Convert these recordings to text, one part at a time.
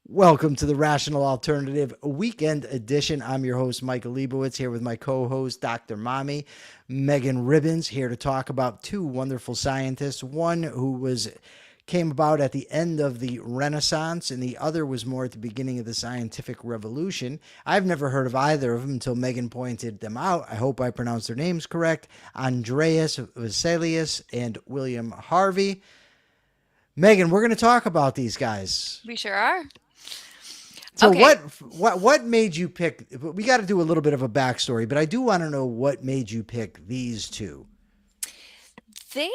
Welcome to the Rational Alternative Weekend Edition. I'm your host, Michael Leibowitz, here with my co host, Dr. Mommy, Megan Ribbons, here to talk about two wonderful scientists. One who came about at the end of the Renaissance, and the other was more at the beginning of the scientific revolution. I've never heard of either of them until Megan pointed them out. I hope I pronounced their names correct. Andreas Vesalius and William Harvey. Megan, we're going to talk about these guys. We sure are. So Okay. what made you pick? We got to do a little bit of a backstory, but I do want to know what made you pick these two. They,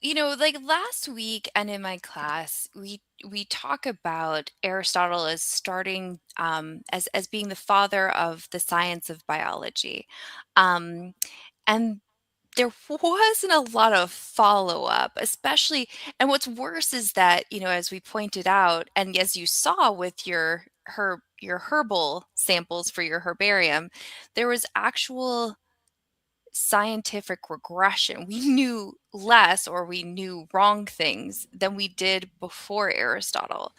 like last week and in my class, we talk about Aristotle as starting as being the father of the science of biology. Um and there wasn't a lot of follow-up, especially, and what's worse is that, as we pointed out, and as you saw with your herbal samples for your herbarium, there was actual scientific regression. We knew less, or we knew wrong things than we did before Aristotle,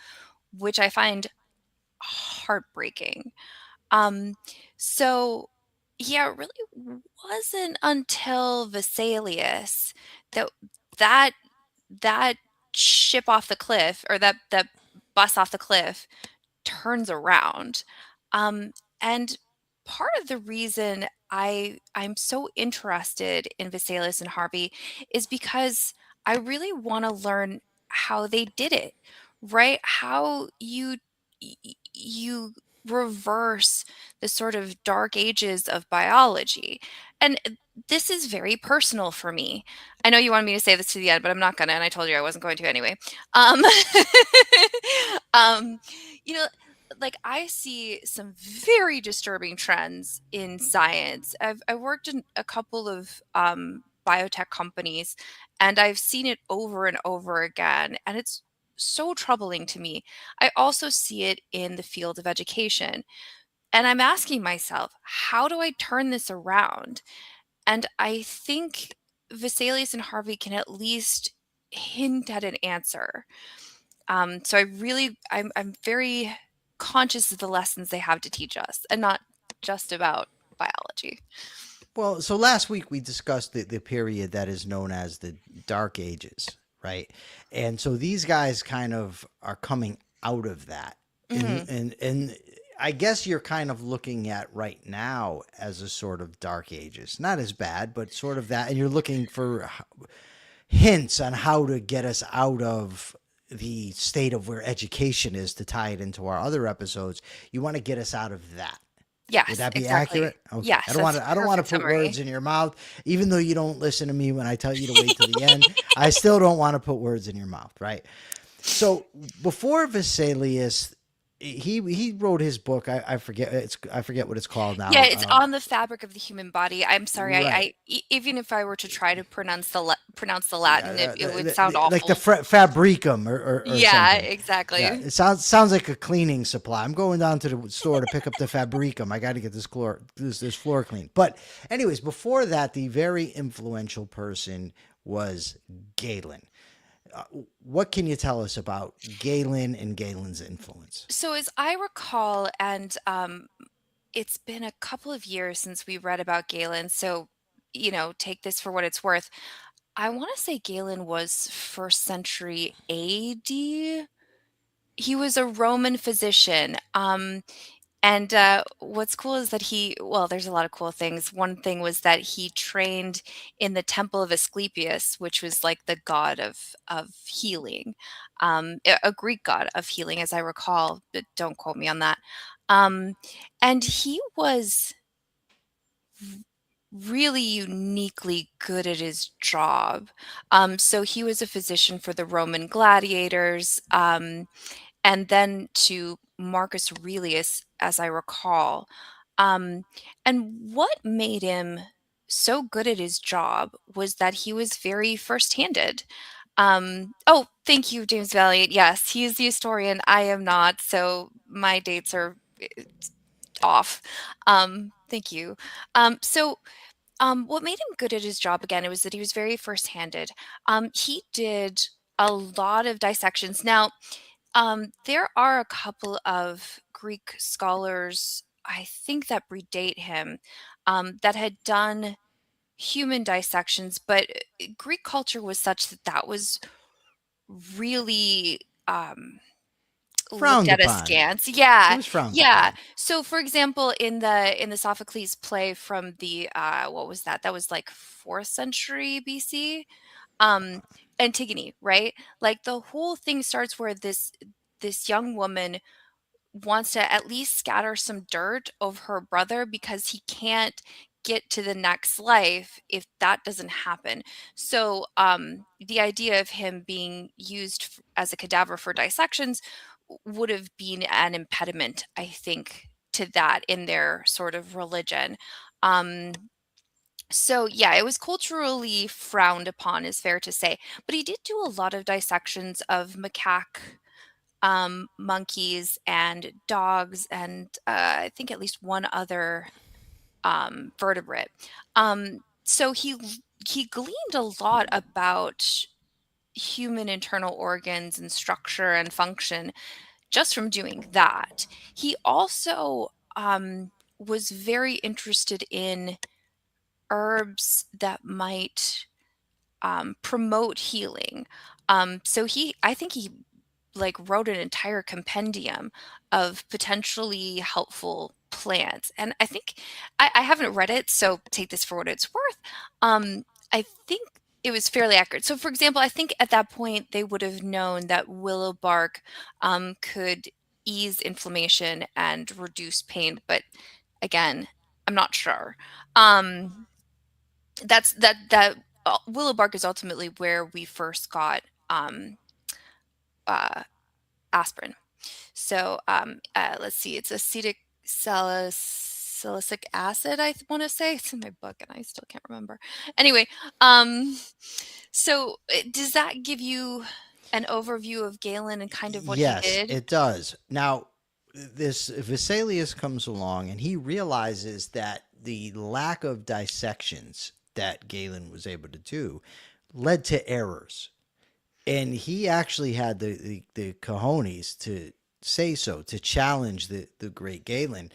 which I find heartbreaking. Um, so yeah, it really wasn't until Vesalius that that that ship off the cliff, or that bus off the cliff, turns around. Um, and part of the reason I'm so interested in Vesalius and Harvey is because I really want to learn how they did it, right? How you reverse the sort of dark ages of biology. And this is very personal for me. I know you wanted me to say this to the end, but I'm not gonna, and I told you I wasn't going to anyway. Um, um, you know, like I see some very disturbing trends in science. I worked in a couple of biotech companies, and I've seen it over and over again, and it's so troubling to me. I also see it in the field of education, and I'm asking myself, how do I turn this around? And I think Vesalius and Harvey can at least hint at an answer. So I'm very conscious of the lessons they have to teach us, and not just about biology. Well, so last week we discussed the period that is known as the Dark Ages, right? And so these guys kind of are coming out of that, and Hmm. and I guess you're kind of looking at right now as a sort of Dark Ages, not as bad, but sort of that, and you're looking for hints on how to get us out of the state of where education is to tie it into our other episodes. You want to get us out of that. Would Yes, that be exactly. accurate? Okay. I Yes, don't want that's to a I don't want to perfect put words summary. in your mouth even though you don't listen to me when I tell you to wait till the end. I still don't want to put words in your mouth, right? So before Vesalius, he wrote his book. I forget what it's called Yeah, now. it's on the fabric of the human body. I'm sorry, Right. even if I were to try to pronounce the Yeah, Latin, it would sound like the awful. Fabricum or Yeah, something. Yeah, exactly. it sounds like a cleaning supply. I'm going down to the store to pick up the Fabricum. I got to get this floor cleaned. But anyways, before that, the very influential person was Galen. Uh, what can you tell us about Galen and Galen's influence? So as I recall, and it's been a couple of years since we read about Galen, so take this for what it's worth. I want to say Galen was first century AD. He was a Roman physician. And what's cool is that well, there's a lot of cool things. One thing was that he trained in the temple of Asclepius, which was like the god of healing, a Greek god of healing, as I recall, but don't quote me on that. Um, and he was really uniquely good at his job. So he was a physician for the Roman gladiators, and then to Marcus Aurelius, as I recall. Um, and what made him so good at his job was that he was very first-handed. Oh, thank you, James Valiant. Yes, he is the historian. I am not, so my dates are off. Thank you. So what made him good at his job again, it was that he was very first-handed. He did a lot of dissections. Now, There are a couple of Greek scholars, I think that predate him, that had done human dissections, but Greek culture was such that that was really looked Frowned at upon. askance. It Yeah, was frowned yeah. upon. So, for example, in the Sophocles play from the what was that? That was like 4th century BC. Um, Antigone, right? Like the whole thing starts where this young woman wants to at least scatter some dirt over her brother because he can't get to the next life if that doesn't happen. So the idea of him being used as a cadaver for dissections would have been an impediment, I think, to that in their sort of religion. Um, so yeah, it was culturally frowned upon, is fair to say. But he did do a lot of dissections of macaque monkeys and dogs, and I think at least one other vertebrate. So he gleaned a lot about human internal organs and structure and function just from doing that. He also was very interested in herbs that might promote healing. I think he like wrote an entire compendium of potentially helpful plants. And I think I haven't read it, so take this for what it's worth. I think it was fairly accurate. So, for example, I think at that point they would have known that willow bark could ease inflammation and reduce pain. But again, I'm not sure. Um, that willow bark is ultimately where we first got uh, aspirin. So let's see, it's acetic salicylic acid, I want to say. It's in my book and I still can't remember. Anyway, um, so does that give you an overview of Galen and kind of what he Yes, did? it does. Now, this Vesalius comes along and he realizes that the lack of dissections that Galen was able to do led to errors. And he actually had the cojones to say so, to challenge the great Galen.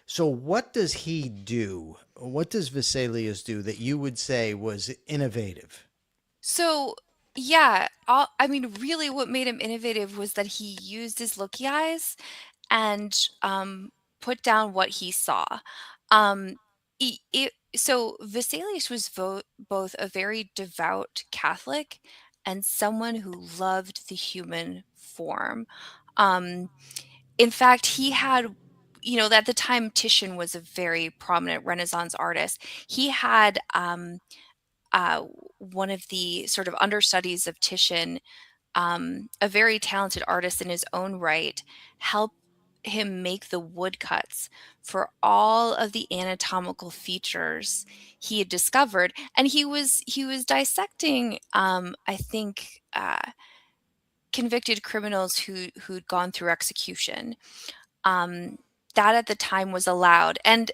So, what does he do? What does Vesalius do that you would say was innovative? So, yeah, I mean, really what made him innovative was that he used his looky eyes and put down what he saw. Um, so Vesalius was both a very devout Catholic and someone who loved the human form. Um, in fact, he had, at the time, Titian was a very prominent Renaissance artist. He had uh, one of the sort of understudies of Titian, a very talented artist in his own right, help him make the woodcuts for all of the anatomical features he had discovered, and he was dissecting, I think, convicted criminals who'd gone through execution. Um, that at the time was allowed, and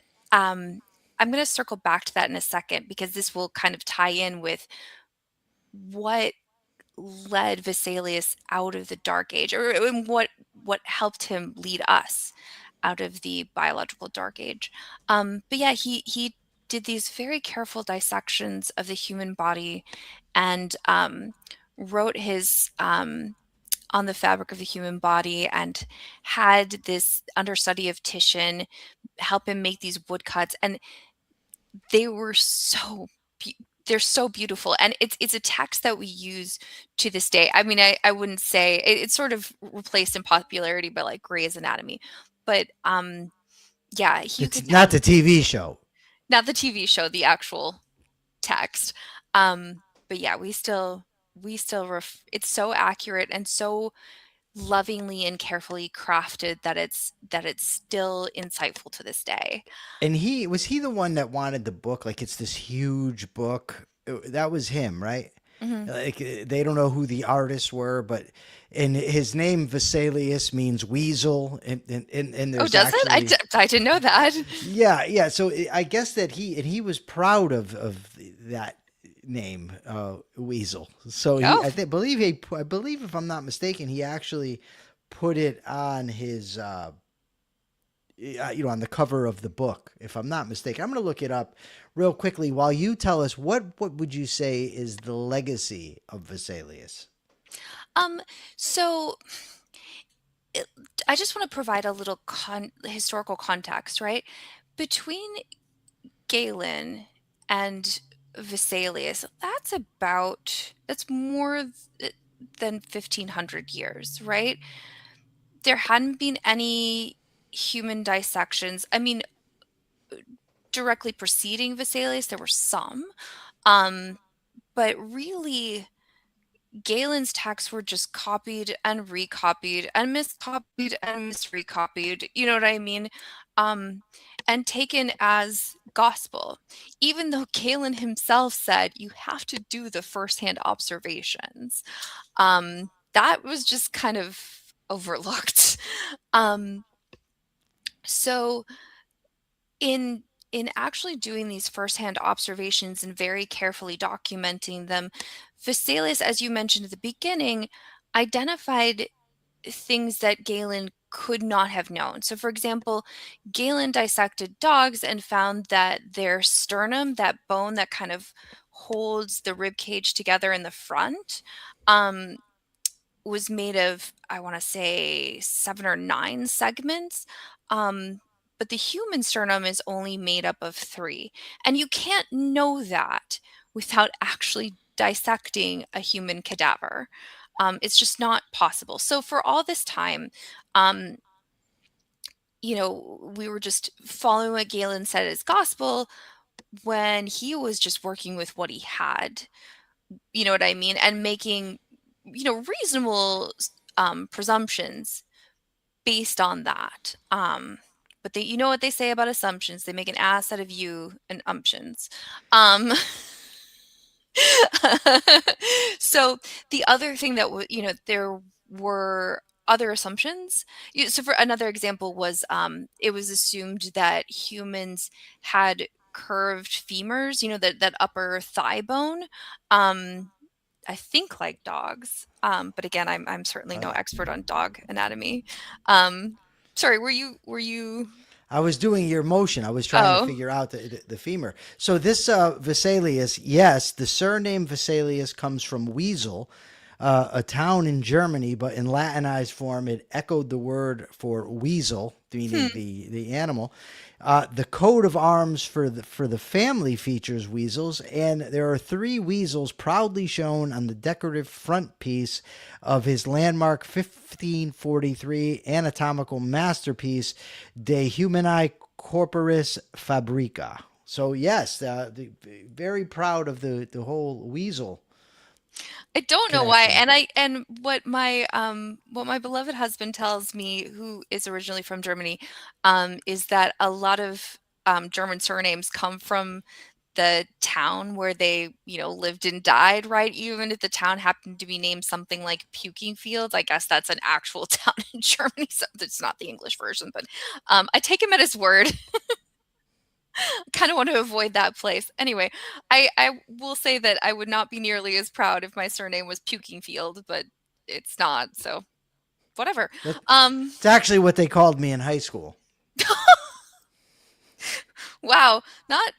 I'm going to circle back to that in a second because this will kind of tie in with what led Vesalius out of the dark age, or what helped him lead us out of the biological dark age. But yeah, he did these very careful dissections of the human body and wrote his on the fabric of the human body and had this understudy of Titian help him make these woodcuts, and they were they're so beautiful, and it's a text that we use to this day. I mean, I wouldn't say it's sort of replaced in popularity by like Grey's Anatomy, but yeah, you It's could not tell, the TV show. not the TV show, the actual text. But yeah, it's so accurate and so lovingly and carefully crafted that it's still insightful to this day. And he the one that wanted the book? Like it's this huge book. That was him, right? Mhm. Like they don't know who the artists were, but and his name Vesalius means weasel, and Oh, there's does it? actually I didn't know that. yeah. So I guess that he was proud of that name, weasel. So he Oh, I believe if I'm not mistaken, he actually put it on his on the cover of the book, if I'm not mistaken. I'm going to look it up real quickly while you tell us what would you say is the legacy of Vesalius? Um, so it, I just want to provide a little historical context, right? Between Galen and Vesalius, that's more than 1500 years, right? There hadn't been any human dissections. I mean, directly preceding Vesalius, there were some, um, but really Galen's texts were just copied and recopied and miscopied and misrecopied, you know what I mean? Um, and taken as gospel, even though Galen himself said you have to do the firsthand observations. That was just kind of overlooked. Um, so in in actually doing these firsthand observations and very carefully documenting them, Vesalius, as you mentioned at the beginning, identified things that Galen could not have known. So, for example, Galen dissected dogs and found that their sternum, that bone that kind of holds the rib cage together in the front, um, was made of, I want to say, 7 or 9 segments. Um, but the human sternum is only made up of 3. And you can't know that without actually dissecting a human cadaver. It's just not possible. So for all this time, um, we were just following what Galen said as gospel when he was just working with what he had. You know what I mean? And making, reasonable presumptions based on that. But you know what they say about assumptions? They make an ass out of you and umptions. Um, so the other thing that there were other assumptions. So for another example was it was assumed that humans had curved femurs, that upper thigh bone. I think like dogs. But again, I'm certainly no Uh, expert on dog anatomy. Um, sorry, were you? I was doing your motion. I was trying to Oh, figure out the femur. So this Vesalius, yes, the surname Vesalius comes from Weasel, a town in Germany, but in Latinized form, it echoed the word for weasel, meaning hmm. the animal. The coat of arms for the family features weasels, and there are 3 weasels proudly shown on the decorative front piece of his landmark 1543 anatomical masterpiece, De Humani Corporis Fabrica. So yes, very proud of the whole weasel I don't know why, connection. and what my beloved husband tells me, who is originally from Germany, is that a lot of German surnames come from the town where they, lived and died, right? Even if the town happened to be named something like Puking Field, I guess that's an actual town in Germany, so it's not the English version, but I take him at his word. Kind of want to avoid that place. Anyway, I will say that I would not be nearly as proud if my surname was Puking Field, but it's not. So whatever. That, Um, it's actually what they called me in high school. wow, not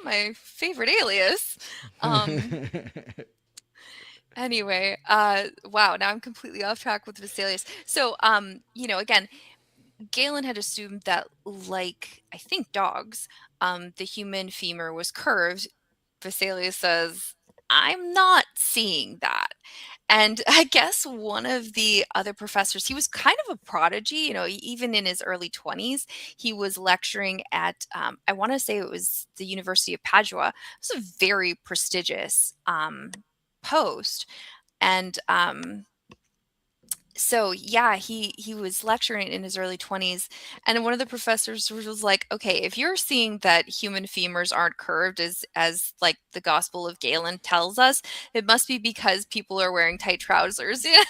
my favorite alias. Um, anyway, wow, now I'm completely off track with Vesalius. So again, Galen had assumed that, like I think dogs, the human femur was curved. Vesalius says, I'm not seeing that. And I guess one of the other professors, he was kind of a prodigy, even in his early 20s. He was lecturing at, I want to say it was the University of Padua. It was a very prestigious post. And so yeah, he was lecturing in his early 20s, and one of the professors was like, okay, if you're seeing that human femurs aren't curved as like the Gospel of Galen tells us, it must be because people are wearing tight trousers. Yeah.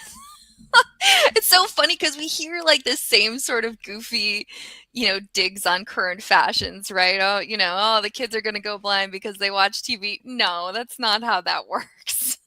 It's so funny because we hear like the same sort of goofy, digs on current fashions, right? Oh, the kids are going to go blind because they watch TV. No, that's not how that works.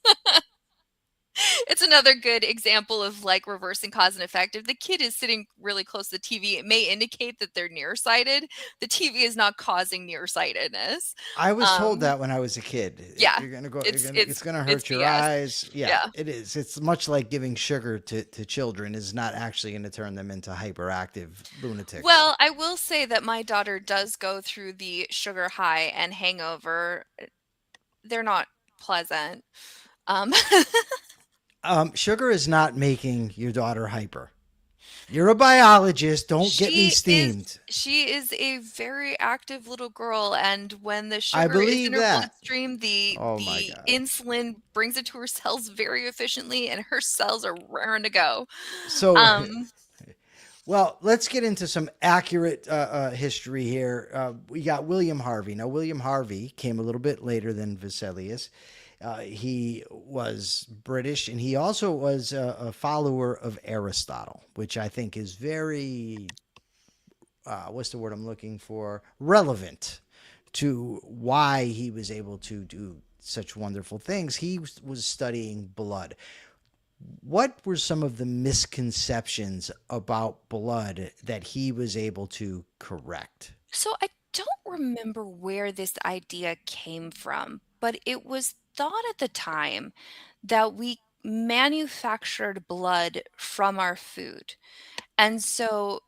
It's another good example of like reversing cause and effect. If the kid is sitting really close to the TV, it may indicate that they're nearsighted. The TV is not causing nearsightedness. I was told Um, that when I was a kid. yeah, You're gonna go. it's It's gonna it's hurt your BS. eyes. Yeah, Yeah. it is. It's much like giving sugar to children is not actually going to turn them into hyperactive lunatics. Well, I will say that my daughter does go through the sugar high and hangover. They're not pleasant. Um, Sugar is not making your daughter hyper. You're a biologist. Don't get me she is steamed. she is a very active little girl, and when the I sugar is in believe her that. bloodstream, the Oh my the god. insulin brings it to her cells very efficiently, and her cells are raring to go. So, Um, well, let's get into some accurate history here. We got William Harvey. Now, William Harvey came a little bit later than Vesalius. He was British, and he also was a follower of Aristotle, which I think is very, what's the word I'm looking for? Relevant to why he was able to do such wonderful things. He was studying blood. What were some of the misconceptions about blood that he was able to correct? so I don't remember where this idea came from, but it was thought at the time that we manufactured blood from our food. And so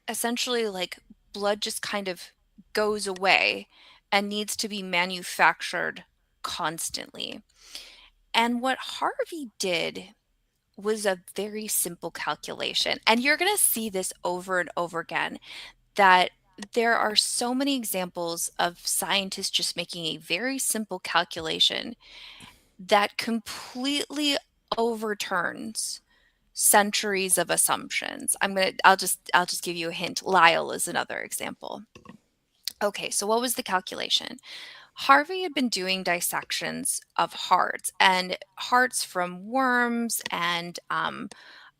essentially, like, blood just kind of goes away and needs to be manufactured constantly. And what Harvey did was a very simple calculation. And you're going to see this over and over again, that there are so many examples of scientists just making a very simple calculation that completely overturns centuries of assumptions. I'll just give you a hint. Lyle is another example. Okay, so what was the calculation? Harvey had been doing dissections of hearts, and hearts from worms and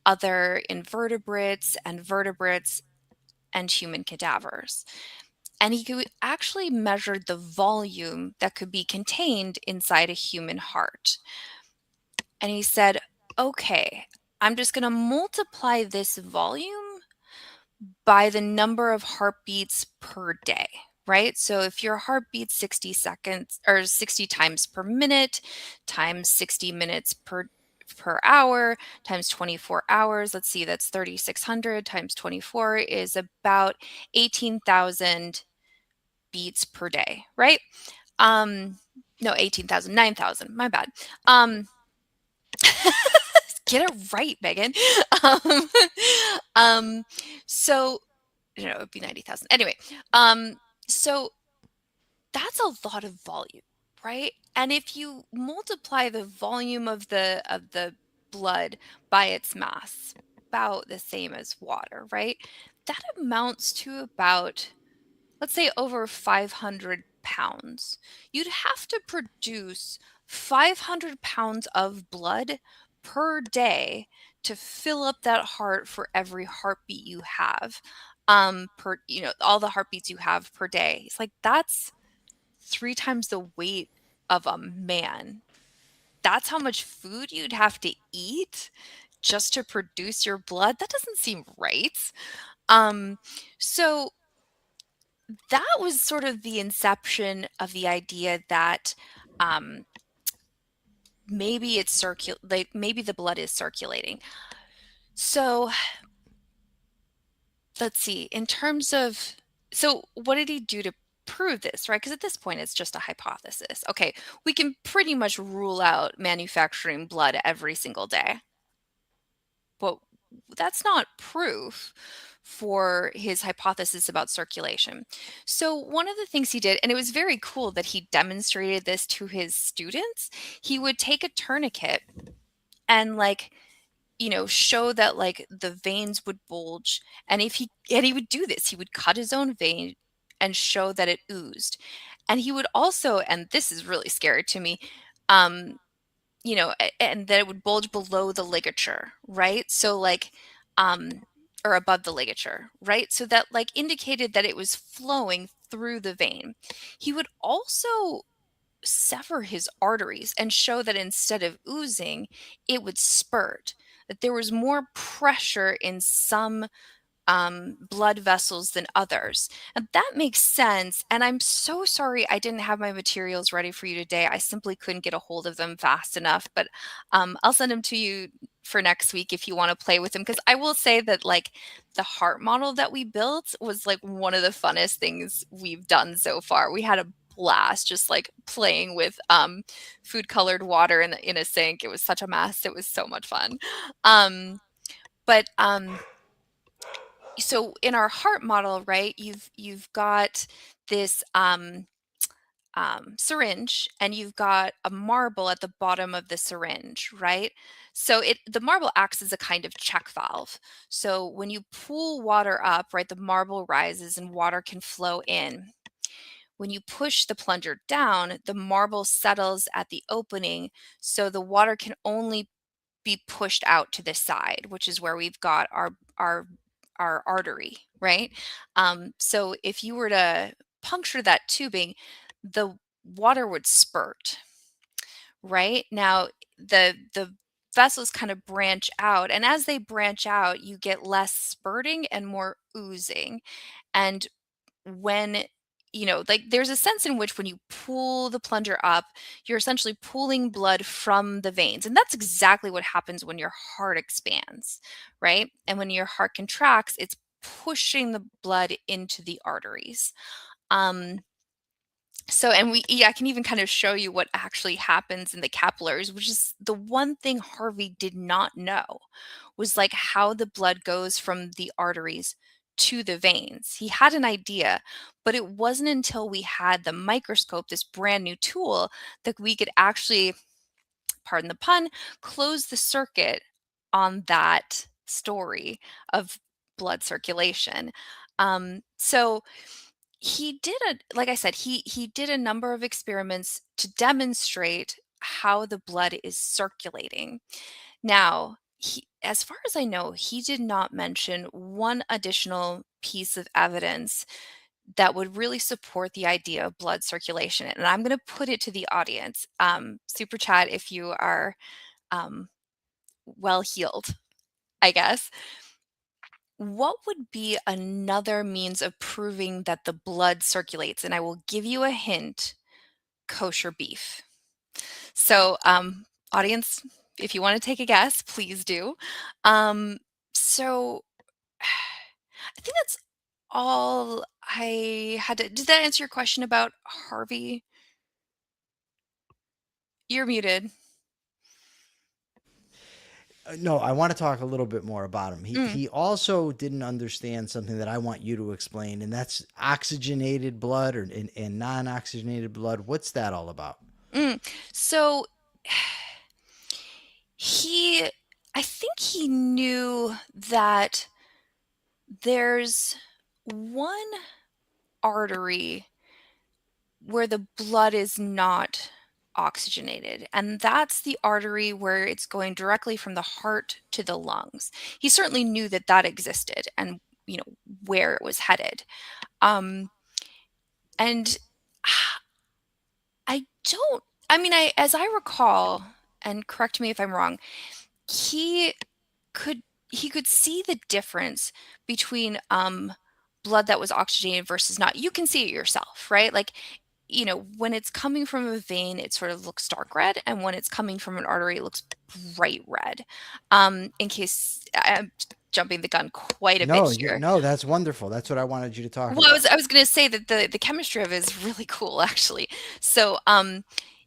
other invertebrates and vertebrates and human cadavers. And he could actually measure the volume that could be contained inside a human heart. And he said, okay, I'm just going to multiply this volume by the number of heartbeats per day, right? So if your heart beats 60 seconds or 60 times per minute times 60 minutes per hour times 24 hours, let's see, that's 3600 times 24 is about 18,000 beats per day, right? Um no, 18,000, 9,000. My bad. Um get it right, Megan. Um, um so it would be 90,000. Anyway, um, so that's a lot of volume, right? And if you multiply the volume of the blood by its mass, about the same as water, right? That amounts to about, let's say, over 500 pounds. You'd have to produce 500 pounds of blood per day to fill up that heart for every heartbeat you have. Per, all the heartbeats you have per day. It's like that's 3 times the weight of a man. That's how much food you'd have to eat just to produce your blood. That doesn't seem right. Um, so that was sort of the inception of the idea that um, maybe maybe the blood is circulating. So let's see. In terms of, so what did he do to prove this, right? Because at this point, it's just a hypothesis. Okay, we can pretty much rule out manufacturing blood every single day, but that's not proof for his hypothesis about circulation. So, one of the things he did, and it was very cool that he demonstrated this to his students, he would take a tourniquet and, like, show that, like, the veins would bulge. And he would do this, he would cut his own vein and show that it oozed. And he would also, and this is really scary to me, um, and that it would bulge below the ligature, right? So like, um, or above the ligature, right? So that like indicated that it was flowing through the vein. He would also sever his arteries and show that instead of oozing, it would spurt, that there was more pressure in some blood vessels than others. And that makes sense. And I'm so sorry I didn't have my materials ready for you today. I simply couldn't get a hold of them fast enough, but I'll send them to you for next week if you want to play with them. Because I will say that, like, the heart model that we built was like one of the funnest things we've done so far. We had a blast just like playing with food colored water in a sink. It was such a mess. It was so much fun. But so in our heart model, right, you've got this syringe, and you've got a marble at the bottom of the syringe, right? So the marble acts as a kind of check valve. So when you pull water up, right, the marble rises and water can flow in. When you push the plunger down, the marble settles at the opening, so the water can only be pushed out to the side, which is where we've got our artery, right? So if you were to puncture that tubing, the water would spurt, right? Now the vessels kind of branch out, and as they branch out, you get less spurting and more oozing. And when like, there's a sense in which when you pull the plunger up, you're essentially pulling blood from the veins. And that's exactly what happens when your heart expands, right? And when your heart contracts, it's pushing the blood into the arteries. Um, and yeah, I can even kind of show you what actually happens in the capillaries, which is the one thing Harvey did not know, was like how the blood goes from the arteries to the veins. He had an idea, but it wasn't until we had the microscope, this brand new tool, that we could actually, pardon the pun, close the circuit on that story of blood circulation. So he did like I said, he did a number of experiments to demonstrate how the blood is circulating. Now, as far as I know, he did not mention one additional piece of evidence that would really support the idea of blood circulation. And I'm going to put it to the audience. Super chat if you are um, well heeled, I guess. What would be another means of proving that the blood circulates? And I will give you a hint: kosher beef. So, audience, if you want to take a guess, please do. Um, so, I think that's all I had to. Did that answer your question about Harvey? You're muted. No, I want to talk a little bit more about him. He Mm, he also didn't understand something that I want you to explain, and that's oxygenated blood and non-oxygenated blood. What's that all about? mm. So, he, I think he knew that there's one artery where the blood is not oxygenated, and that's the artery where it's going directly from the heart to the lungs. He certainly knew that that existed, and where it was headed. Um, and I don't. I mean, as I recall, and correct me if I'm wrong, he could he could see the difference between blood that was oxygenated versus not. You can see it yourself, right? Like, when it's coming from a vein, it sort of looks dark red, and when it's coming from an artery, it looks bright red. In case I'm jumping the gun quite a bit No, here. no, that's wonderful. That's what I wanted you to talk Well, I about. was I was gonna say that the chemistry of it is really cool, actually. So,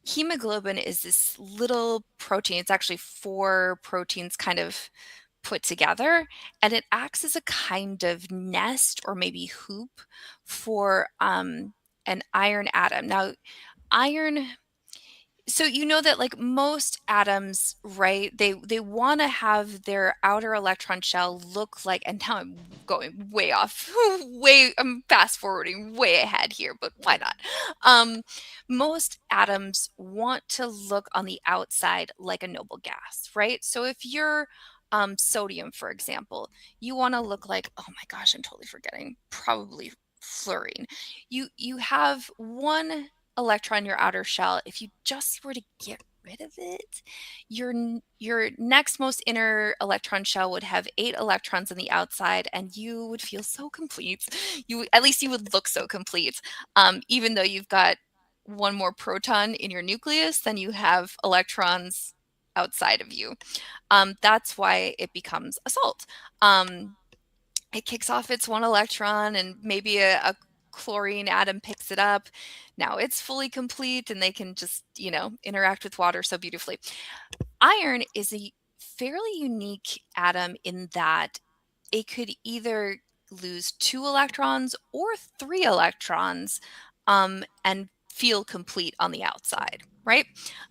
hemoglobin is this little protein. It's actually four proteins kind of put together, and it acts as a kind of nest or maybe hoop for an iron atom. Now, iron, so you know that, like, most atoms, right, they want to have their outer electron shell look like, and now I'm going way off, I'm fast forwarding way ahead here, but why not? Most atoms want to look on the outside like a noble gas, right? So if you're sodium, for example, you want to look like, oh my gosh, I'm totally forgetting, probably fluorine. You have one electron in your outer shell, if you just were to get rid of it, your next most inner electron shell would have 8 electrons on the outside, and you would feel so complete. At least you would look so complete, even though you've got one more proton in your nucleus than you have electrons outside of you. That's why it becomes a salt. It kicks off its one electron, and maybe a chlorine atom picks it up. Now it's fully complete, and they can just, interact with water so beautifully. Iron is a fairly unique atom in that it could either lose 2 electrons or 3 electrons, and feel complete on the outside, right?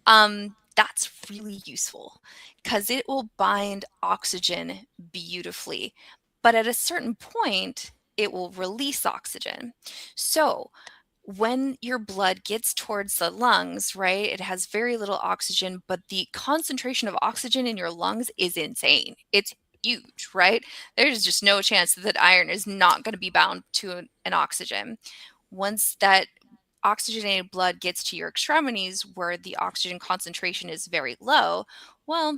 That's really useful because it will bind oxygen beautifully. But at a certain point, it will release oxygen. So when your blood gets towards the lungs, right, it has very little oxygen, but the concentration of oxygen in your lungs is insane. It's huge, right? There's just no chance that iron is not going to be bound to an oxygen. Once that oxygenated blood gets to your extremities where the oxygen concentration is very low, well,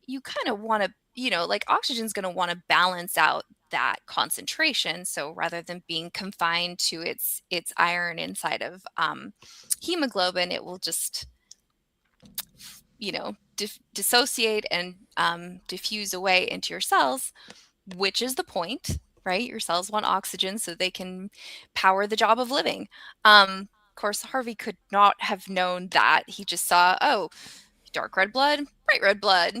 you kind of want to, like oxygen's going to want to balance out that concentration. So rather than being confined to its iron inside of hemoglobin, it will just, dissociate and diffuse away into your cells, which is the point, right? Your cells want oxygen so they can power the job of living. Of course, Harvey could not have known that. He just saw, oh, dark red blood, bright red blood.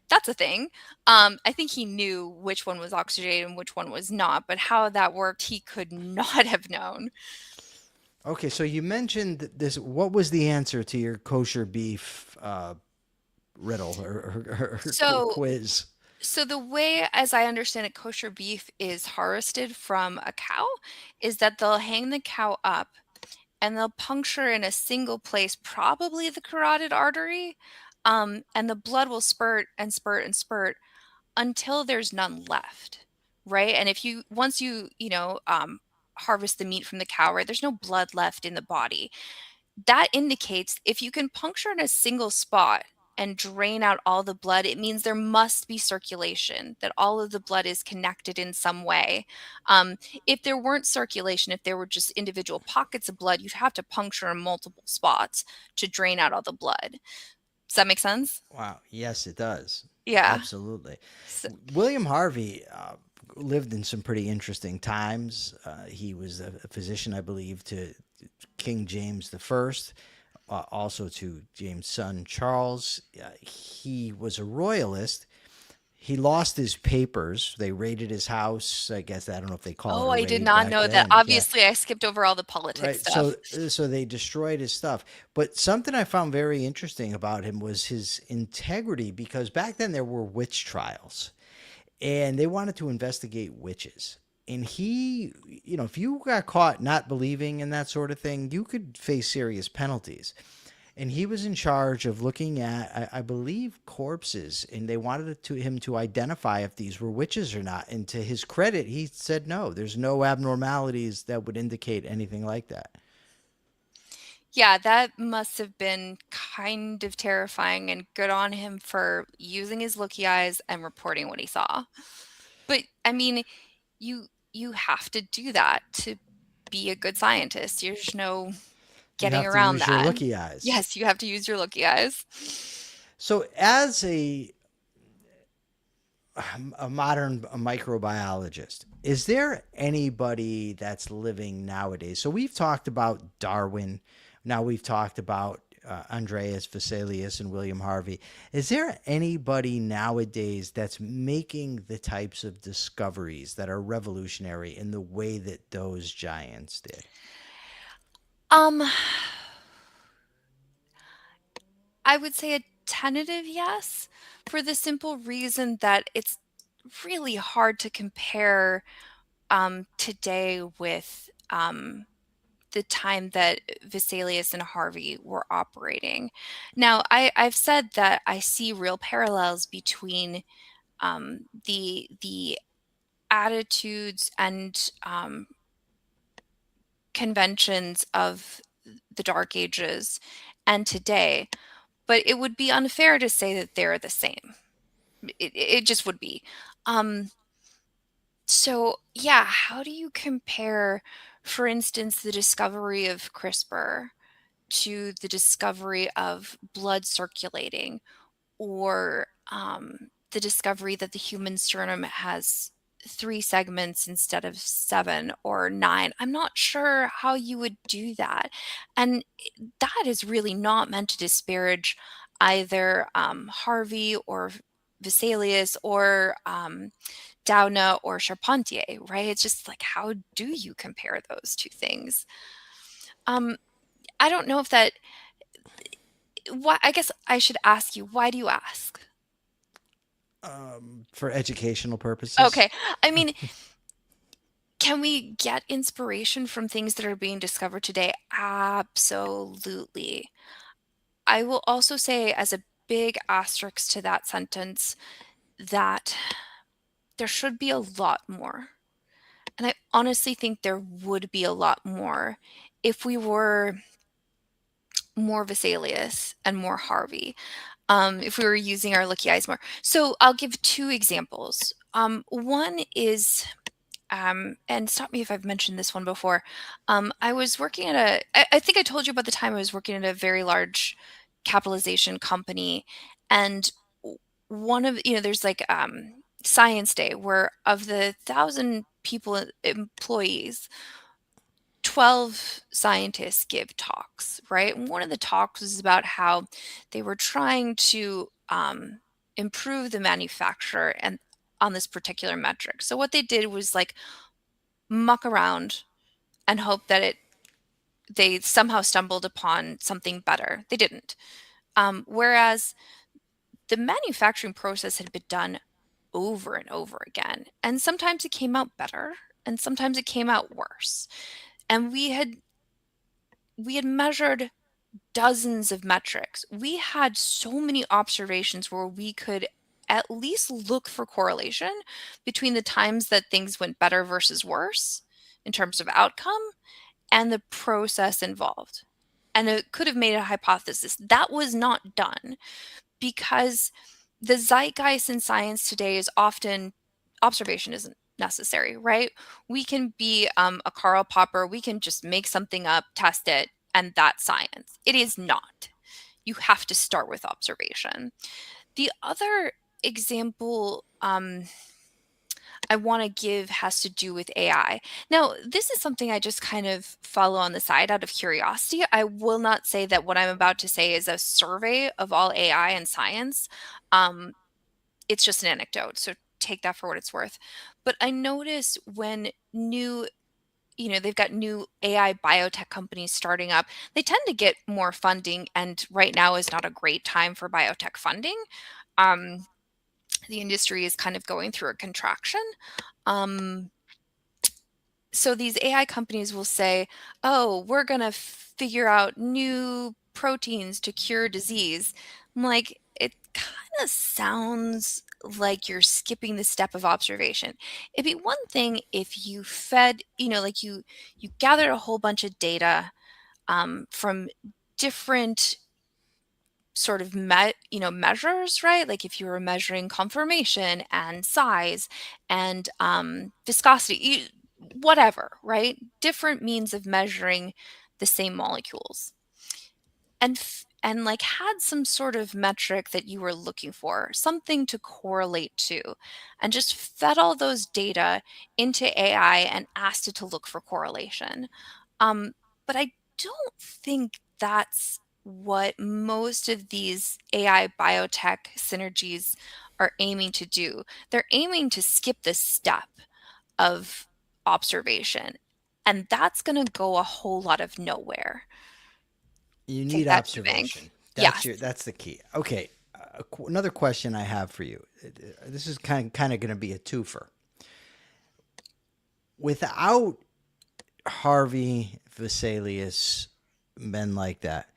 That's a thing. I think he knew which one was oxygenated and which one was not, but how that worked, he could not have known. Okay, so you mentioned this. What was the answer to your kosher beef riddle or So, quiz? so the way, as I understand it, kosher beef is harvested from a cow is that they'll hang the cow up and they'll puncture in a single place, probably the carotid artery, and the blood will spurt and spurt and spurt until there's none left, right? And if you once harvest the meat from the cow, right, there's no blood left in the body. That indicates if you can puncture in a single spot and drain out all the blood, it means there must be circulation, that all of the blood is connected in some way. If there weren't circulation, if there were just individual pockets of blood, you'd have to puncture in multiple spots to drain out all the blood. Does that make sense? Wow. Yes, it does. Yeah. Absolutely. So, William Harvey lived in some pretty interesting times. He was a physician, I believe, to King James the First, also to James' son Charles. He was a royalist. He lost his papers. They raided his house. I guess I don't know if they call it oh, a I did raid not back know that. then. Yeah. Obviously, I skipped over all the politics Right. So stuff. so they destroyed his stuff. But something I found very interesting about him was his integrity because back then there were witch trials and they wanted to investigate witches. And he, if you got caught not believing in that sort of thing, you could face serious penalties. And he was in charge of looking at, I believe, corpses, and they wanted him to identify if these were witches or not. And to his credit, he said no. There's no abnormalities that would indicate anything like that. Yeah, that must have been kind of terrifying, and good on him for using his looky eyes and reporting what he saw. But I mean, you have to do that to be a good scientist. There's no You getting have to around use your that. looky eyes. Yes, you have to use your looky eyes. So, as a modern microbiologist, is there anybody that's living nowadays? So we've talked about Darwin. Now we've talked about Andreas, Vesalius, and William Harvey. Is there anybody nowadays that's making the types of discoveries that are revolutionary in the way that those giants did? Um, I would say a tentative yes, for the simple reason that it's really hard to compare today with the time that Vesalius and Harvey were operating. Now, I've said that I see real parallels between the attitudes and conventions of the Dark Ages and today, but it would be unfair to say that they're the same. It just would be. Um, so yeah, how do you compare, for instance, the discovery of CRISPR to the discovery of blood circulating, or the discovery that the human sternum has 3 segments instead of 7 or 9? I'm not sure how you would do that. And that is really not meant to disparage either Harvey or Vesalius or Doudna or Charpentier, right? It's just like, how do you compare those two things? Um, I don't know if that. Why? I guess I should ask you. Why do you ask? For educational purposes. Okay. I mean, can we get inspiration from things that are being discovered today? Absolutely. I will also say, as a big asterisk to that sentence, that there should be a lot more. And I honestly think there would be a lot more if we were more Vesalius and more Harvey, if we were using our lucky eyes more. So I'll give two examples. One is, and stop me if I've mentioned this one before. I was working at I think I told you about the time I was working at a very large capitalization company, and one of, there's like Science Day, where of the 1,000 people, employees, 12 scientists give talks, right? And one of the talks was about how they were trying to improve the manufacture and on this particular metric. So what they did was like muck around and hope that they somehow stumbled upon something better. They didn't. Whereas the manufacturing process had been done over and over again, and sometimes it came out better, and sometimes it came out worse. And we had measured dozens of metrics. We had so many observations where we could at least look for correlation between the times that things went better versus worse in terms of outcome and the process involved. And it could have made a hypothesis. That was not done because the zeitgeist in science today is often observation isn't necessary, right? We can be a Karl Popper, we can just make something up, test it, and that's science. It is not. You have to start with observation. The other example I want to give has to do with AI. Now, this is something I just kind of follow on the side out of curiosity. I will not say that what I'm about to say is a survey of all AI and science. Um, it's just an anecdote, so take that for what it's worth. But I notice when they've got new AI biotech companies starting up, they tend to get more funding, and right now is not a great time for biotech funding. Um, the industry is kind of going through a contraction. Um, so these AI companies will say, "Oh, we're going to figure out new proteins to cure disease." I'm like, it kind of sounds like you're skipping the step of observation. It'd be one thing if you fed, like you gathered a whole bunch of data from different sort of measures, right? Like if you were measuring conformation and size and viscosity, whatever, right? Different means of measuring the same molecules, and like had some sort of metric that you were looking for, something to correlate to, and just fed all those data into AI and asked it to look for correlation. But I don't think that's what most of these AI biotech synergies are aiming to do. They're aiming to skip the step of observation, and that's going to go a whole lot of nowhere. You Take need that to the bank. observation. Yes. That's the key. Okay, another question I have for you. This is kind of going to be a twofer. Without Harvey, Vesalius, men like that,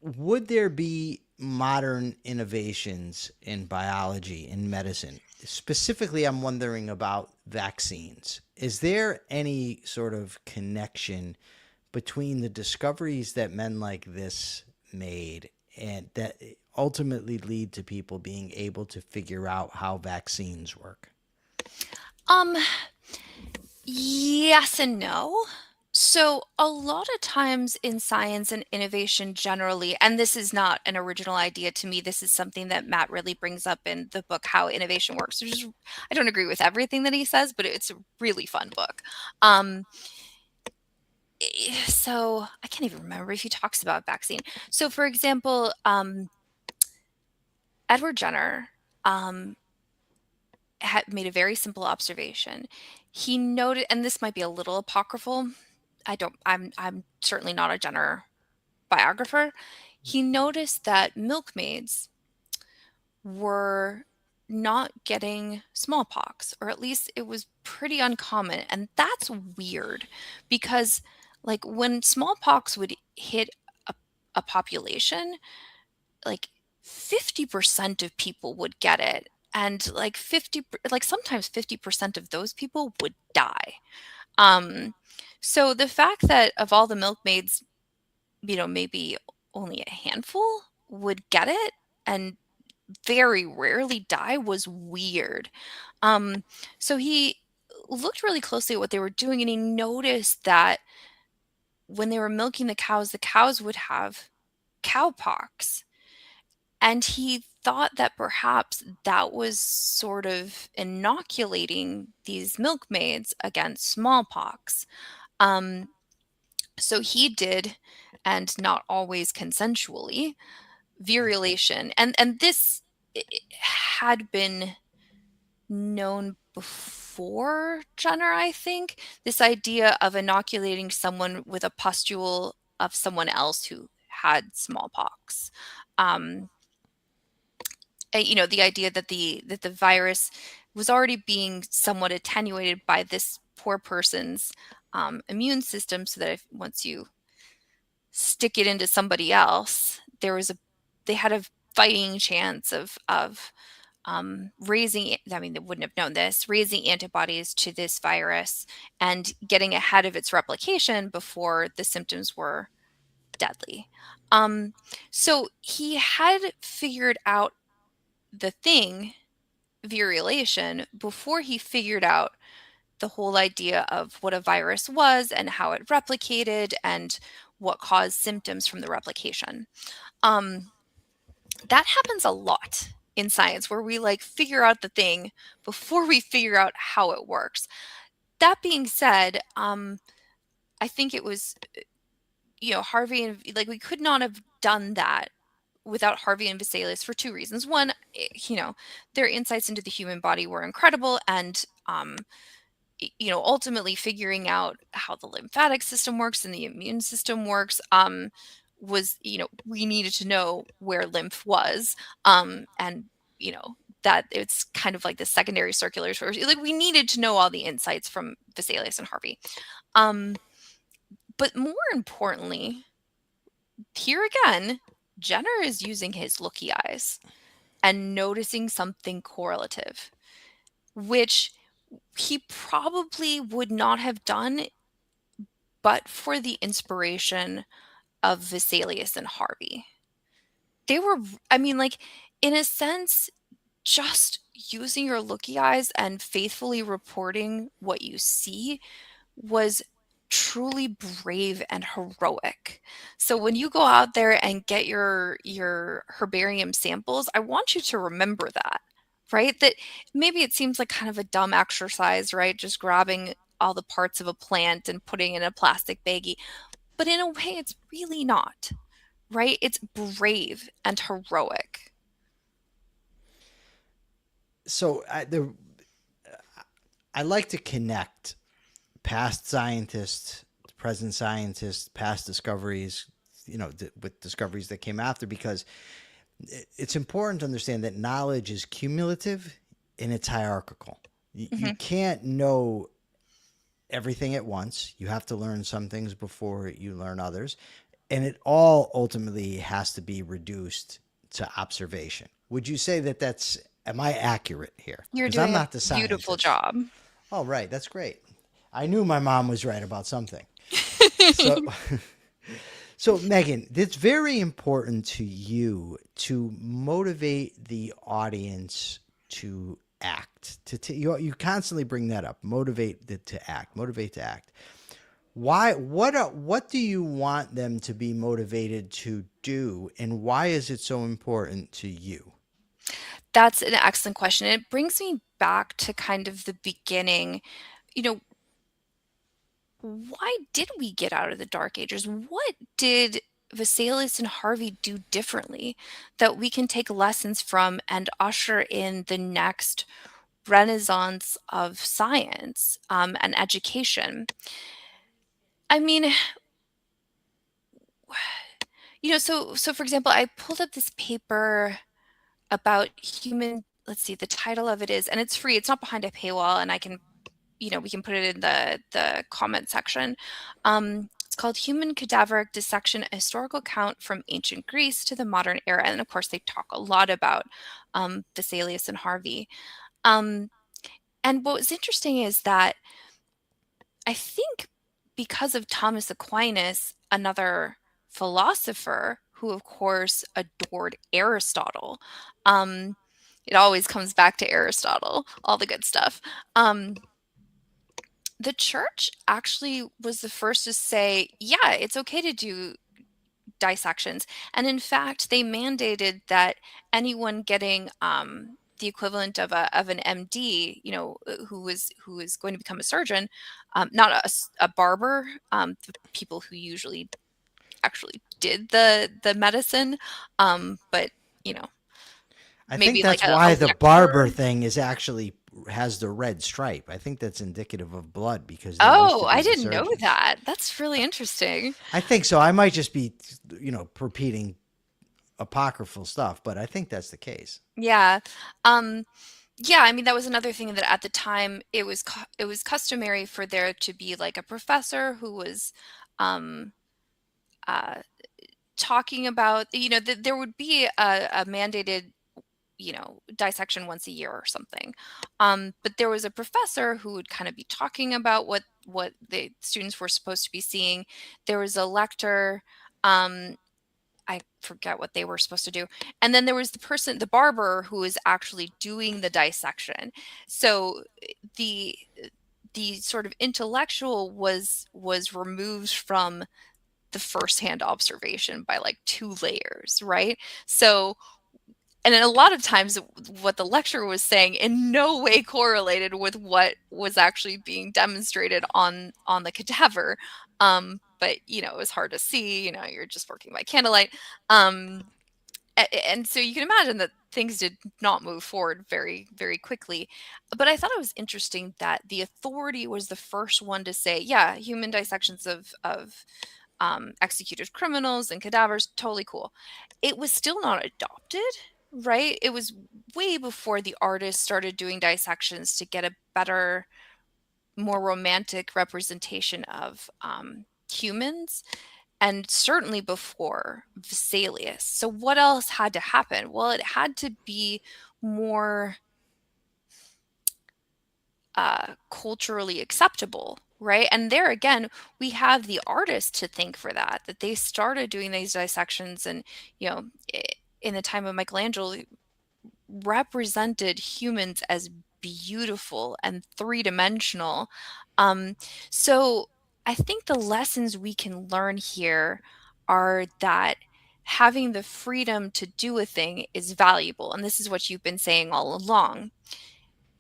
would there be modern innovations in biology, in medicine? Specifically, I'm wondering about vaccines. Is there any sort of connection between the discoveries that men like this made and that ultimately lead to people being able to figure out how vaccines work? Um, yes and no. So, a lot of times in science and innovation generally, and this is not an original idea to me, this is something that Matt really brings up in the book, How Innovation Works, which is, I don't agree with everything that he says, but it's a really fun book. Um, so, I can't even remember if he talks about vaccine. So, for example, Edward Jenner um, had made a very simple observation. He noted, and this might be a little apocryphal. I'm certainly not a Jenner biographer. He noticed that milkmaids were not getting smallpox, or at least it was pretty uncommon. And that's weird because, like, when smallpox would hit a, a population, like 50% of people would get it. And like sometimes 50% of those people would die. Um, so the fact that of all the milkmaids, maybe only a handful would get it and very rarely die was weird. Um, so he looked really closely at what they were doing and he noticed that when they were milking the cows would have cowpox. And he thought that perhaps that was sort of inoculating these milkmaids against smallpox. Um, so he did, and not always consensually, virulation. And this had been known before Jenner, I think. This idea of inoculating someone with a pustule of someone else who had smallpox. Um, the idea that the virus was already being somewhat attenuated by this poor person's immune system, so that if once you stick it into somebody else, they had a fighting chance of raising. I mean, they wouldn't have known this, raising antibodies to this virus and getting ahead of its replication before the symptoms were deadly. Um, so he had figured out the thing, virulation, before he figured out the whole idea of what a virus was and how it replicated and what caused symptoms from the replication. Um, that happens a lot in science where we like figure out the thing before we figure out how it works. That being said, I think it was, Harvey and like we could not have done that without Harvey and Vesalius for two reasons. One, their insights into the human body were incredible, and ultimately figuring out how the lymphatic system works and the immune system works was, we needed to know where lymph was, and that it's kind of like the secondary circulars, like we needed to know all the insights from Vesalius and Harvey. But more importantly, here again, Jenner is using his looky eyes and noticing something correlative, which he probably would not have done but for the inspiration of Vesalius and Harvey. They were, I mean, like, in a sense, just using your looky eyes and faithfully reporting what you see was truly brave and heroic. So when you go out there and get your herbarium samples, I want you to remember that, right? That maybe it seems like kind of a dumb exercise, right? Just grabbing all the parts of a plant and putting in a plastic baggie. But in a way, it's really not, right? It's brave and heroic. So I like to connect past scientists, present scientists, past discoveries, with discoveries that came after, because it's important to understand that knowledge is cumulative and it's hierarchical. You can't know everything at once. You have to learn some things before you learn others. And it all ultimately has to be reduced to observation. Would you say that am I accurate here? You're Because I'm doing a not the beautiful scientist. job. Oh, right. That's great. I knew my mom was right about something. So, so Megan, it's very important to you to motivate the audience to act. You constantly bring that up. To act. Motivate to act. Why? What do you want them to be motivated to do, and why is it so important to you? That's an excellent question. It brings me back to kind of the beginning. You know, why did we get out of the Dark Ages? What did Vesalius and Harvey do differently that we can take lessons from and usher in the next renaissance of science and education? I mean, so for example, I pulled up this paper about human. Let's see, the title of it is, and it's free. It's not behind a paywall, and we can put it in the comment section. It's called Human Cadaveric Dissection: A Historical Account from Ancient Greece to the Modern Era. And of course, they talk a lot about Vesalius and Harvey. Um, and what was interesting is that I think because of Thomas Aquinas, another philosopher who, of course, adored Aristotle, um, it always comes back to Aristotle, all the good stuff. The church actually was the first to say, yeah, it's okay to do dissections. And in fact, they mandated that anyone getting the equivalent of an MD, who was going to become a surgeon, not a barber, the people who usually actually did the medicine, but you know, I think maybe like that's a why the barber lecturer. thing is actually has the red stripe. I think that's indicative of blood because they used Oh, to I be the didn't know surgeons. that. That's really interesting. I think so. I might just be, repeating apocryphal stuff, but I think that's the case. Yeah. Um, Yeah, I mean, that was another thing that at the time it was customary for there to be like a professor who was um, uh, talking about, there would be a mandated, dissection once a year or something. But there was a professor who would kind of be talking about what the students were supposed to be seeing. There was a lector. I forget what they were supposed to do. And then there was the barber who was actually doing the dissection. So the the sort of intellectual was removed from the firsthand observation by like two layers, right? So and then a lot of times what the lecturer was saying in no way correlated with what was actually being demonstrated on the cadaver. But it was hard to see, you're just working by candlelight. um and so you can imagine that things did not move forward very, very quickly. But I thought it was interesting that the authority was the first one to say, yeah, human dissections of executed criminals and cadavers, totally cool. It was still not adopted, right? It was way before the artists started doing dissections to get a better, more romantic representation of humans, and certainly before Vesalius. So what else had to happen? Well, it had to be more culturally acceptable, right? And there again, we have the artists to thank for that they started doing these dissections, and you know, in the time of Michelangelo, represented humans as beautiful and three-dimensional. Um, so I think the lessons we can learn here are that having the freedom to do a thing is valuable. And this is what you've been saying all along.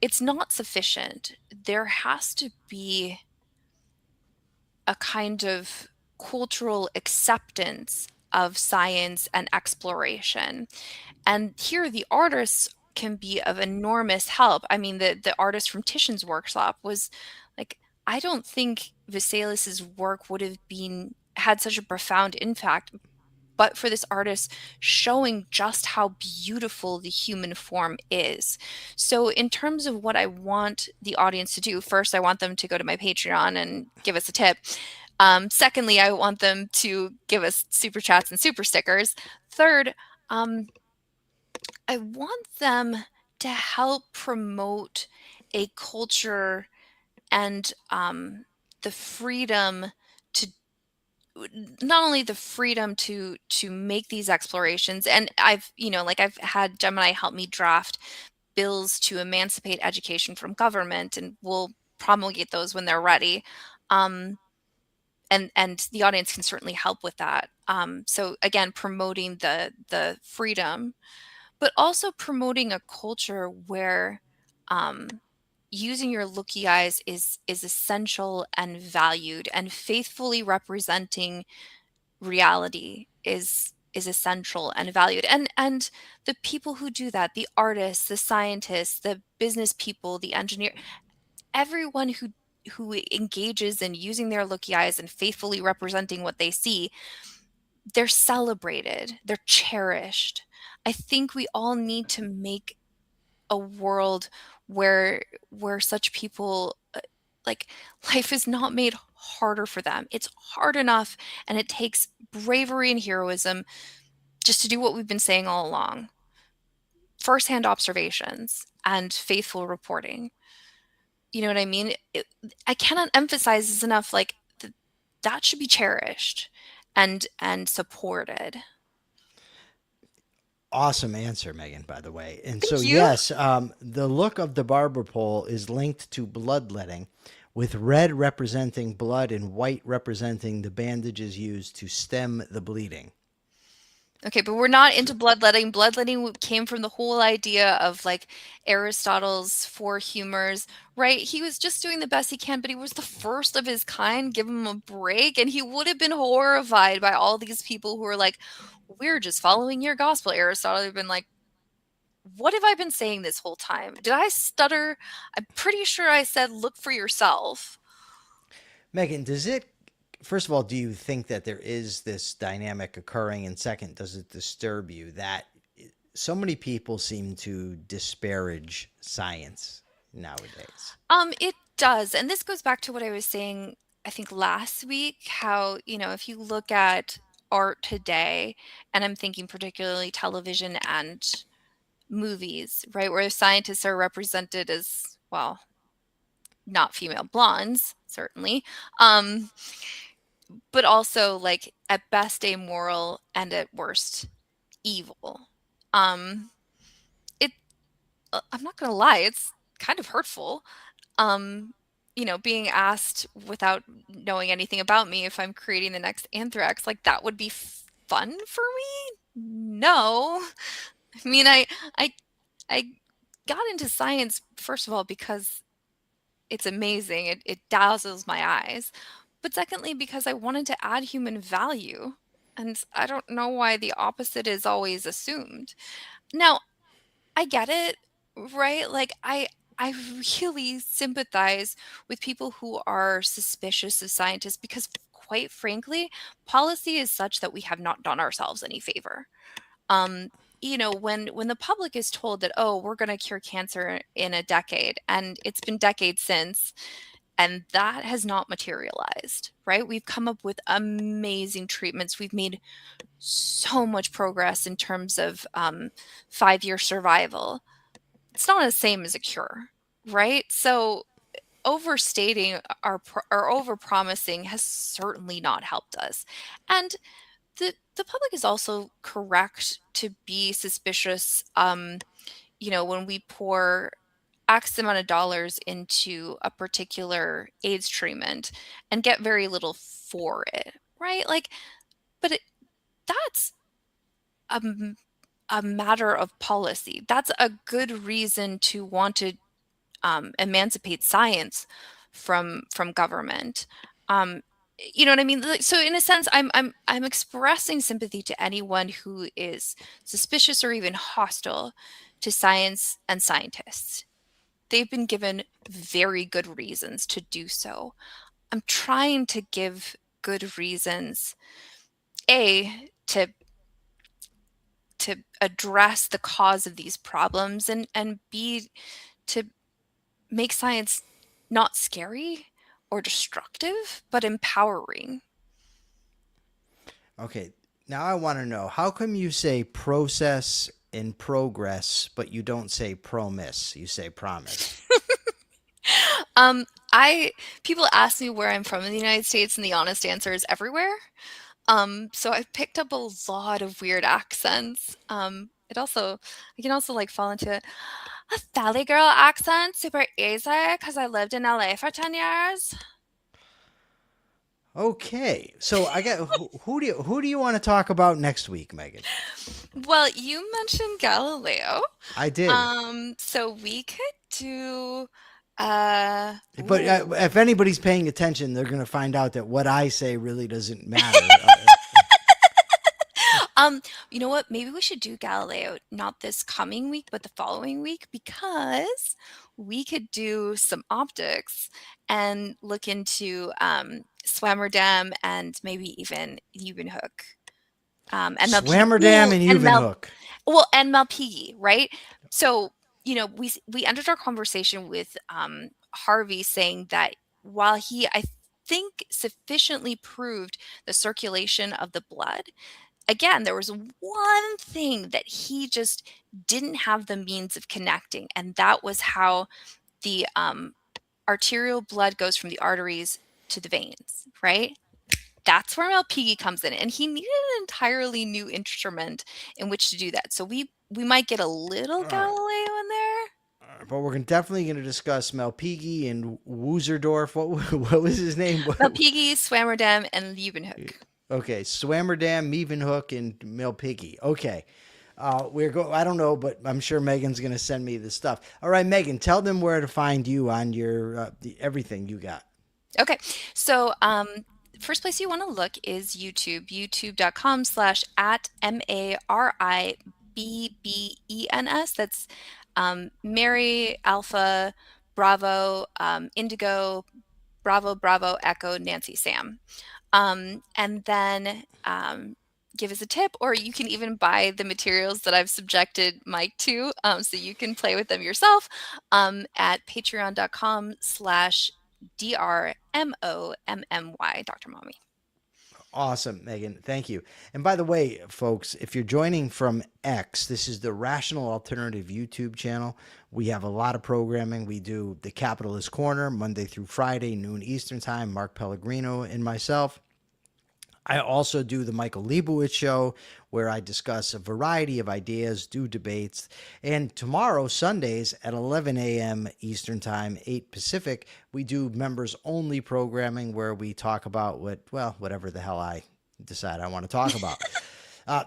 It's not sufficient. There has to be a kind of cultural acceptance of science and exploration. And here the artists can be of enormous help. I mean, the artist from Titian's workshop was like, I don't think Vesalius's work would have been had such a profound impact but for this artist showing just how beautiful the human form is. So, in terms of what I want the audience to do, first, I want them to go to my Patreon and give us a tip. Secondly, I want them to give us super chats and super stickers. Third, um, I want them to help promote a culture and the freedom to not only the freedom to make these explorations, and I've had Gemini help me draft bills to emancipate education from government, and we'll promulgate those when they're ready. Um, and the audience can certainly help with that. So again, promoting the freedom, but also promoting a culture where um, using your looky eyes is essential and valued, and faithfully representing reality is essential and valued. And the people who do that, the artists, the scientists, the business people, the engineer, everyone who engages in using their looky eyes and faithfully representing what they see, they're celebrated, they're cherished. I think we all need to make a world where such people, like, life is not made harder for them. It's hard enough, and it takes bravery and heroism just to do what we've been saying all along. Firsthand observations and faithful reporting. You know what I mean? I cannot emphasize this enough, like, that should be cherished and supported. Awesome answer, Megan, by the way. And so, Thank you. yes, the look of the barber pole is linked to bloodletting, with red representing blood and white representing the bandages used to stem the bleeding. Okay, but we're not So, into bloodletting. Bloodletting came from the whole idea of, like, Aristotle's four humors, right? He was just doing the best he can, but he was the first of his kind. Give him a break. And he would have been horrified by all these people who are like, we're just following your gospel. Aristotle would have been like, what have I been saying this whole time? Did I stutter? I'm pretty sure I said, look for yourself. Megan, first of all, do you think that there is this dynamic occurring? And second, does it disturb you that so many people seem to disparage science nowadays? It does. And this goes back to what I was saying, I think last week, how, if you look at art today, and I'm thinking particularly television and movies, right, where scientists are represented as, well, not female blondes, certainly, but also, like, at best amoral and at worst evil. Um, it, I'm not gonna lie, it's kind of hurtful. um Being asked without knowing anything about me if I'm creating the next Anthrax, like, that would be fun for me. No. I mean, I I got into science, first of all, because it's amazing. It dazzles my eyes. But secondly, because I wanted to add human value. And I don't know why the opposite is always assumed. Now, I get it, right? Like, I really sympathize with people who are suspicious of scientists, because, quite frankly, policy is such that we have not done ourselves any favor. Um, when the public is told that, oh, we're going to cure cancer in a decade, and it's been decades since, and that has not materialized, right? We've come up with amazing treatments. We've made so much progress in terms of 5-year survival. It's not the same as a cure, right? So overstating or overpromising has certainly not helped us. And the public is also correct to be suspicious, when we pour X amount of dollars into a particular AIDS treatment and get very little for it, right? Like, but that's a, a matter of policy. That's a good reason to want to emancipate science from government. Um, you know what I mean? So in a sense, I'm expressing sympathy to anyone who is suspicious or even hostile to science and scientists. They've been given very good reasons to do so. I'm trying to give good reasons, A, to address the cause of these problems, and B, to make science not scary or destructive, but empowering. Okay, now I want to know, how come you say process in progress, but you don't say promise? You say promise. um, I people ask me where I'm from in the United States, and the honest answer is everywhere. So I've picked up a lot of weird accents. I can also like fall into a Valley girl accent super easy because I lived in LA for 10 years. Okay, so I got who do you want to talk about next week, Megan? Well, you mentioned Galileo. I did, So we could do but ooh. if anybody's paying attention, they're going to find out that what I say really doesn't matter. Um, you know what? Maybe we should do Galileo not this coming week, but the following week because we could do some optics and look into Swammerdam and maybe even Hook. And Swammerdam and Uvenhook. And Malpighi, right? So, we ended our conversation with Harvey saying that while he, I think, sufficiently proved the circulation of the blood, again, there was one thing that he just didn't have the means of connecting, and that was how the arterial blood goes from the arteries to the veins, right? That's where Malpighi comes in, and he needed an entirely new instrument in which to do that. So we might get a little All right. Galileo in there. But we're definitely going to discuss Malpighi and Wuserdorf. What was his name? Malpighi, Swammerdam, and Leeuwenhoek. Okay, Swammerdam, Mevenhook, and Malpighi. Okay, I don't know, but I'm sure Megan's going to send me the stuff. All right, Megan, tell them where to find you on your everything you got. Okay, so first place you want to look is YouTube, youtube.com/ at MARIBBENS. That's Mary, Alpha, Bravo, Indigo, Bravo, Bravo, Echo, Nancy, Sam. And then give us a tip, or you can even buy the materials that I've subjected Mike to, so you can play with them yourself at patreon.com/DRMOMMY, Dr. Mommy. Awesome, Megan. Thank you. And by the way, folks, if you're joining from X, this is the Rational Alternative YouTube channel. We have a lot of programming. We do the Capitalist Corner Monday through Friday, noon Eastern Time. Mark Pellegrino and myself. I also do the Michael Leibowitz Show, where I discuss a variety of ideas, do debates. And tomorrow, Sundays at 11 a.m. Eastern Time, 8 Pacific, we do members only programming where we talk about whatever the hell I decide I want to talk about.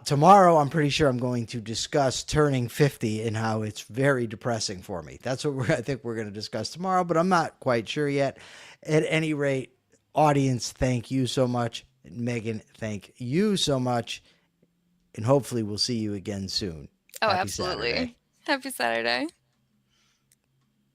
Tomorrow, I'm pretty sure I'm going to discuss turning 50 and how it's very depressing for me. That's what I think we're going to discuss tomorrow, but I'm not quite sure yet. At any rate, audience, thank you so much. Megan, thank you so much. And hopefully we'll see you again soon. Oh, Happy absolutely. Saturday. Happy Saturday.